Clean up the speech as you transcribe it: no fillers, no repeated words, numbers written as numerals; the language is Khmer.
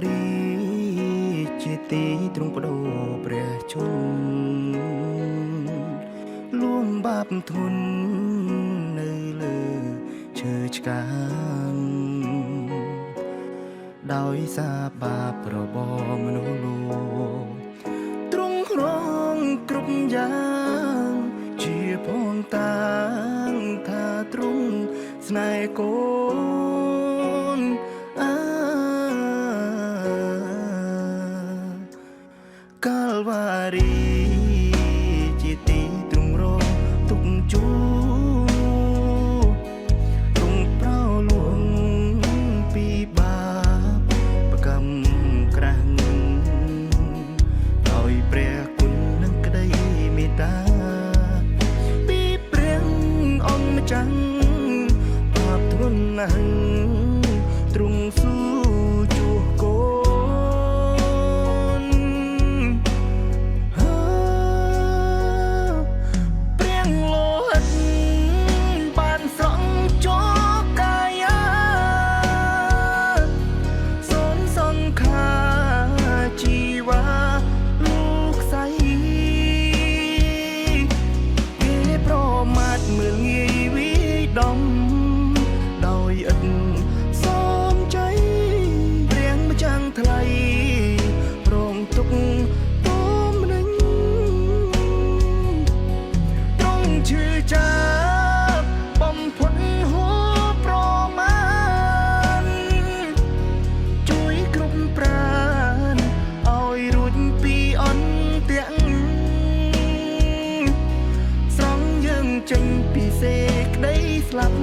រីជាទីទ្រង់បដូរព្រះជន្មលួងបាបធន់នៅលើឈើឆ្កាងដោយសារបាបរបស់មនុស្សលោកទ្រង់គ្រងគ្រប់យ៉ាងជាផងតាងថាទ្រង់ស្នេហ៍កូនកាល់វ៉ារីជាទីទ្រង់រងទុកជួទ្រង់ប្រោលួងពីបាបប្រកម្មក្រាស់ដោយព្រះគុណនិងក្តីមេត្តាពីព្រះអង្គម្ចាស់បាបធ្ងន់ណាស់ទ្រង់ស៊ូជួសកូនព្រះលោហិតបានស្រង់ចូលកាយាសូនសង្ខាជីវ៉ាលោកស្រីគេប្រមាថមើលងាយវិដំដោយឥតសមใจព្រះម្ចាស់ថ្លៃរងទុកទុំនឹងទ្រង់ឈឺចាប់បំផុតហួប្រមាណជួយគ្រប់ប្រាណឲ្យរួចពីអន្ទាក់ស្រង់យើងចេញពីសេចក្តីស្លាប់